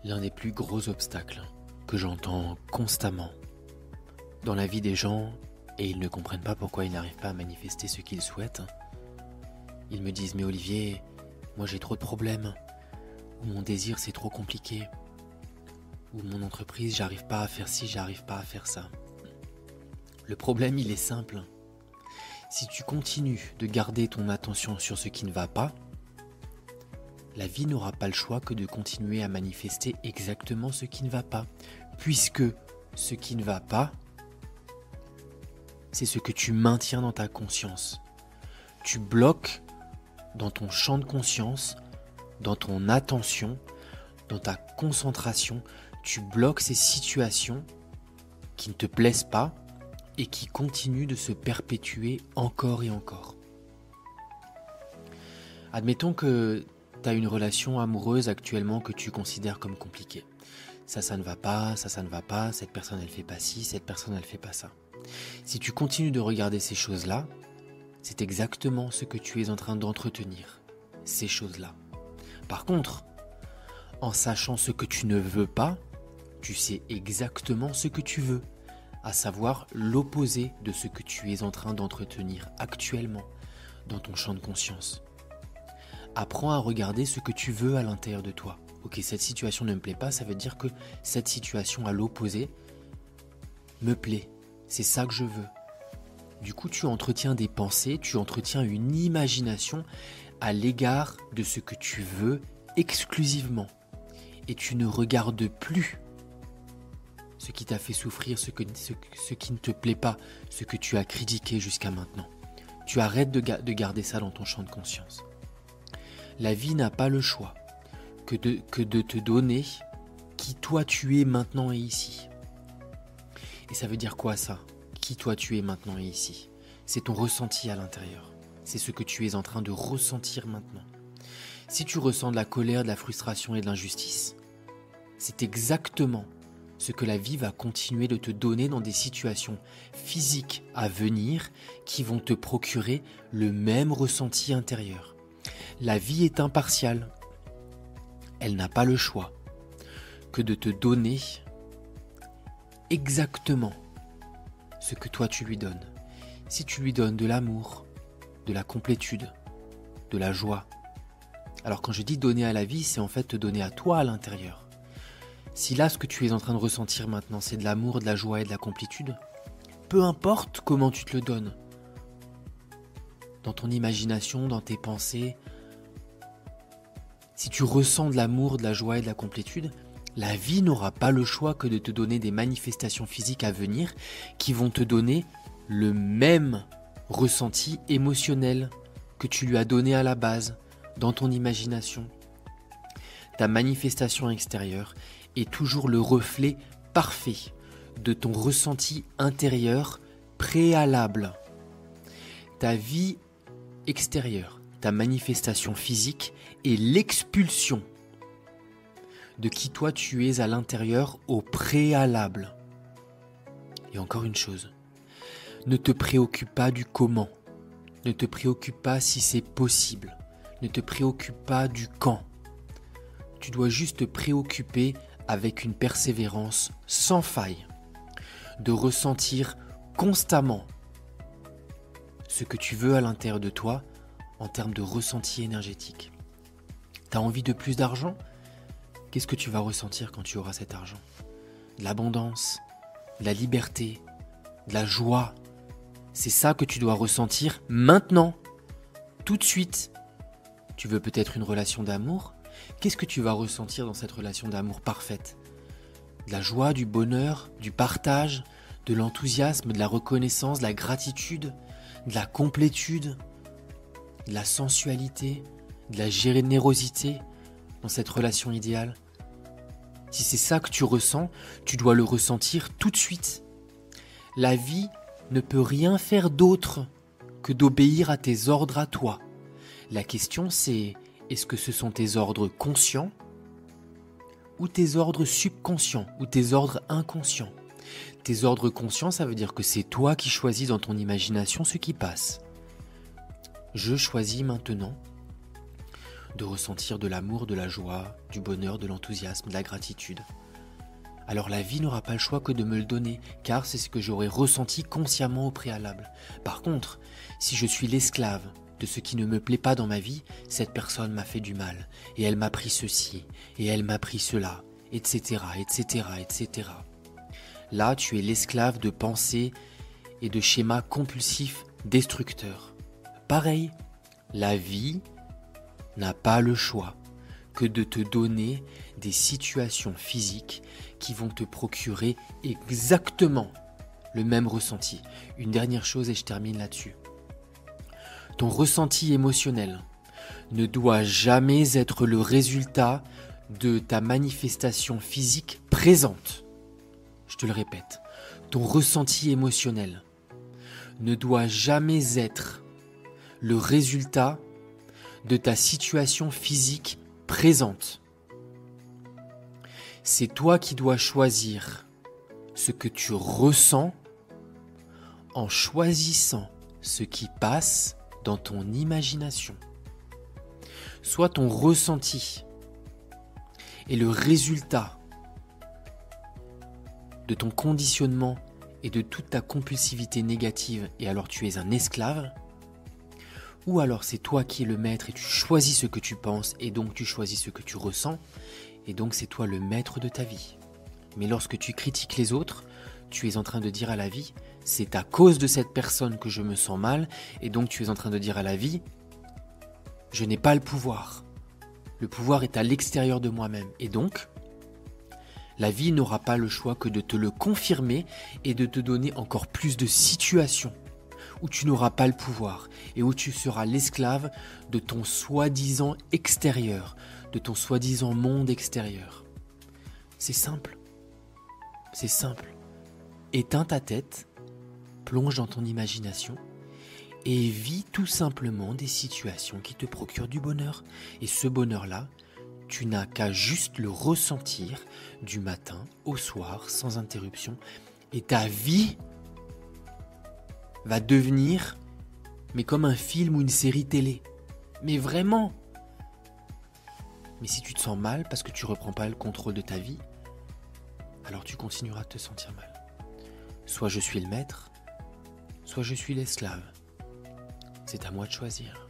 L'un des plus gros obstacles que j'entends constamment dans la vie des gens, et ils ne comprennent pas pourquoi ils n'arrivent pas à manifester ce qu'ils souhaitent. Ils me disent « Mais Olivier, moi j'ai trop de problèmes, ou mon désir c'est trop compliqué, ou mon entreprise j'arrive pas à faire ci, j'arrive pas à faire ça. » Le problème il est simple. Si tu continues de garder ton attention sur ce qui ne va pas, la vie n'aura pas le choix que de continuer à manifester exactement ce qui ne va pas. Puisque ce qui ne va pas, c'est ce que tu maintiens dans ta conscience. Tu bloques dans ton champ de conscience, dans ton attention, dans ta concentration, tu bloques ces situations qui ne te plaisent pas et qui continuent de se perpétuer encore et encore. Admettons que tu as une relation amoureuse actuellement que tu considères comme compliquée. Ça ne va pas, ça ne va pas, cette personne elle fait pas ci, cette personne elle fait pas ça. Si tu continues de regarder ces choses-là, c'est exactement ce que tu es en train d'entretenir, ces choses-là. Par contre, en sachant ce que tu ne veux pas, tu sais exactement ce que tu veux, à savoir l'opposé de ce que tu es en train d'entretenir actuellement dans ton champ de conscience. Apprends à regarder ce que tu veux à l'intérieur de toi. Ok, cette situation ne me plaît pas, ça veut dire que cette situation à l'opposé me plaît. C'est ça que je veux. Du coup, tu entretiens des pensées, tu entretiens une imagination à l'égard de ce que tu veux exclusivement. Et tu ne regardes plus ce qui t'a fait souffrir, ce qui ne te plaît pas, ce que tu as critiqué jusqu'à maintenant. Tu arrêtes de garder ça dans ton champ de conscience. La vie n'a pas le choix que de te donner qui toi tu es maintenant et ici. Et ça veut dire quoi ça? Qui toi tu es maintenant et ici? C'est ton ressenti à l'intérieur. C'est ce que tu es en train de ressentir maintenant. Si tu ressens de la colère, de la frustration et de l'injustice, c'est exactement ce que la vie va continuer de te donner dans des situations physiques à venir qui vont te procurer le même ressenti intérieur. La vie est impartiale. Elle n'a pas le choix que de te donner exactement ce que toi tu lui donnes. Si tu lui donnes de l'amour, de la complétude, de la joie. Alors quand je dis donner à la vie, c'est en fait te donner à toi à l'intérieur. Si là ce que tu es en train de ressentir maintenant c'est de l'amour, de la joie et de la complétude, peu importe comment tu te le donnes, dans ton imagination, dans tes pensées, si tu ressens de l'amour, de la joie et de la complétude, la vie n'aura pas le choix que de te donner des manifestations physiques à venir qui vont te donner le même ressenti émotionnel que tu lui as donné à la base, dans ton imagination. Ta manifestation extérieure est toujours le reflet parfait de ton ressenti intérieur préalable. Ta vie extérieure, ta manifestation physique est l'expulsion de qui toi tu es à l'intérieur au préalable. Et encore une chose, ne te préoccupe pas du comment, ne te préoccupe pas si c'est possible, ne te préoccupe pas du quand. Tu dois juste te préoccuper avec une persévérance sans faille, de ressentir constamment ce que tu veux à l'intérieur de toi en termes de ressenti énergétique. Tu as envie de plus d'argent ? Qu'est-ce que tu vas ressentir quand tu auras cet argent? De l'abondance, de la liberté, de la joie. C'est ça que tu dois ressentir maintenant, tout de suite. Tu veux peut-être une relation d'amour? Qu'est-ce que tu vas ressentir dans cette relation d'amour parfaite? De la joie, du bonheur, du partage, de l'enthousiasme, de la reconnaissance, de la gratitude, de la complétude, de la sensualité, de la générosité dans cette relation idéale. Si c'est ça que tu ressens, tu dois le ressentir tout de suite. La vie ne peut rien faire d'autre que d'obéir à tes ordres à toi. La question c'est, est-ce que ce sont tes ordres conscients ou tes ordres subconscients ou tes ordres inconscients? Tes ordres conscients, ça veut dire que c'est toi qui choisis dans ton imagination ce qui passe. Je choisis maintenant de ressentir de l'amour, de la joie, du bonheur, de l'enthousiasme, de la gratitude. Alors la vie n'aura pas le choix que de me le donner, car c'est ce que j'aurais ressenti consciemment au préalable. Par contre, si je suis l'esclave de ce qui ne me plaît pas dans ma vie, cette personne m'a fait du mal, et elle m'a pris ceci, et elle m'a pris cela, etc., etc., etc. Là, tu es l'esclave de pensées et de schémas compulsifs destructeurs. Pareil, la vie n'a pas le choix que de te donner des situations physiques qui vont te procurer exactement le même ressenti. Une dernière chose et je termine là-dessus. Ton ressenti émotionnel ne doit jamais être le résultat de ta manifestation physique présente. Je te le répète, ton ressenti émotionnel ne doit jamais être le résultat de ta situation physique présente. C'est toi qui dois choisir ce que tu ressens en choisissant ce qui passe dans ton imagination. Soit ton ressenti est le résultat de ton conditionnement et de toute ta compulsivité négative et alors tu es un esclave, ou alors c'est toi qui es le maître et tu choisis ce que tu penses et donc tu choisis ce que tu ressens et donc c'est toi le maître de ta vie. Mais lorsque tu critiques les autres, tu es en train de dire à la vie, c'est à cause de cette personne que je me sens mal et donc tu es en train de dire à la vie, je n'ai pas le pouvoir. Le pouvoir est à l'extérieur de moi-même et donc la vie n'aura pas le choix que de te le confirmer et de te donner encore plus de situations où tu n'auras pas le pouvoir et où tu seras l'esclave de ton soi-disant extérieur, de ton soi-disant monde extérieur. C'est simple. C'est simple. Éteins ta tête, plonge dans ton imagination et vis tout simplement des situations qui te procurent du bonheur. Et ce bonheur-là, tu n'as qu'à juste le ressentir du matin au soir sans interruption et ta vie va devenir mais comme un film ou une série télé. Mais vraiment. Mais si tu te sens mal parce que tu ne reprends pas le contrôle de ta vie, alors tu continueras à te sentir mal. Soit je suis le maître, soit je suis l'esclave. C'est à moi de choisir.